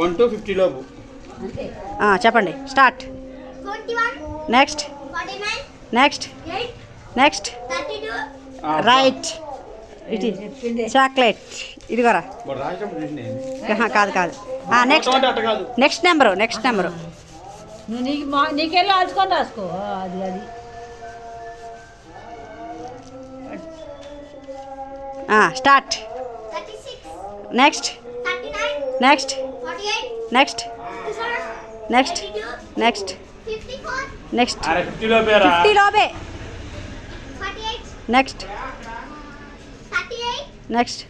1 to 50 లోపు. చెప్పండి. Start. Next. Next. Next. Right. ఇది చాక్లెట్. ఇదిగోరా. కాదు కాదు. Next. Next number. Next number. నీకెళ్ళి ఆల్చుకొని రాసుకో. అది అది start. Next. Next. Next. Next. Next. Next. 50 లోపేరా. 50 లోపే. Next. Next.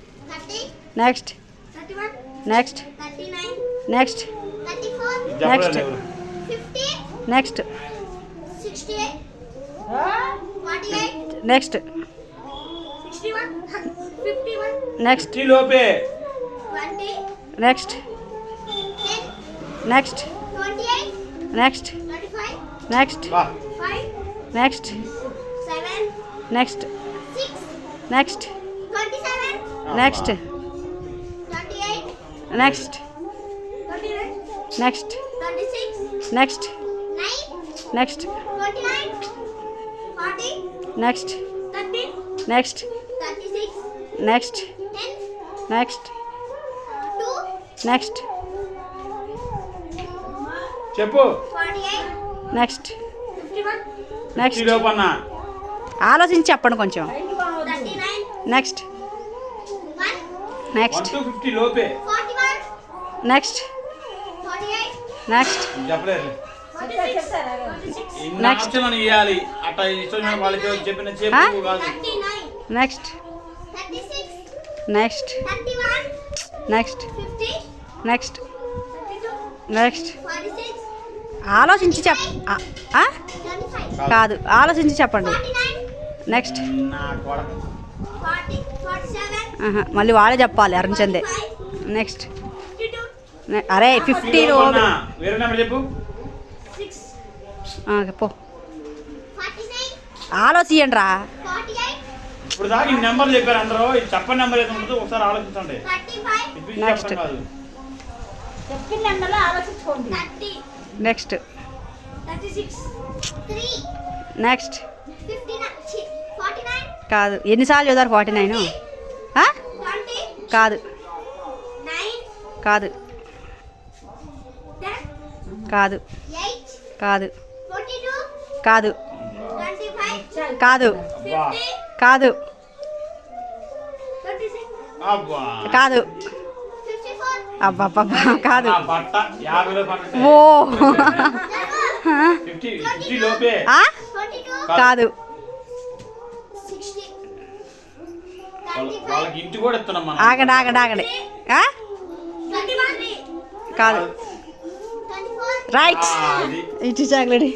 Next. Next. Next. Next. Next. Next. Next. 50 లోపే. Next. Next. Next. Next. Next. Next. Next. Next. Next. Next. Next. Next. Next. Next. Next. Next. Next. చెప్పు. Next. 50 next. లోపన్నా. ఆలోచించి చెప్పండి కొంచెం. Next. Next. 1 to 50 లోపే. Next. Next. చెప్పలేదు. Next. Next అని ఇవ్వాలి. అట్లా ఇష్టం వాళ్ళకి చెప్పిన చెప్పు కాదు. Next. Next. Next. Next. Next. ఆలోచించి కాదు, ఆలోచించి చెప్పండి. నెక్స్ట్. నా కొడుకు. మళ్ళీ వాడే చెప్పాలి అరుణ్చందే. నెక్స్ట్. అరే 50 వేరే నెంబర్ చెప్పు. పో. ఆలోచించండి రా. ఇప్పుడు దాకా ఈ నెంబర్ చెప్పారు అందరూ. ఇది చెప్పని నెంబర్ ఏదో ఉంటుందో ఒకసారి ఆలోచించండి. నెక్స్ట్. కాదు. చెప్పిన నెంబర్లో ఆలోచించుకోండి. నెక్స్ట్. నెక్స్ట్. కాదు, ఎన్నిసార్లు చదివారు 49? కాదు కాదు కాదు కాదు కాదు కాదు అబ్బా. కాదు అబ్బా. కాదు అబ్బా కాదు. ఆ బట్ట 50 లో పట్ట. ఓ 50 లోపే. కాదు వాళ్ళకి ఇంటి కూడా ఇస్తున్నాం మనం. ఆగండి ఆగండి ఆగండి. కాదు. రైట్. అది ఇటు చాక్లెట్.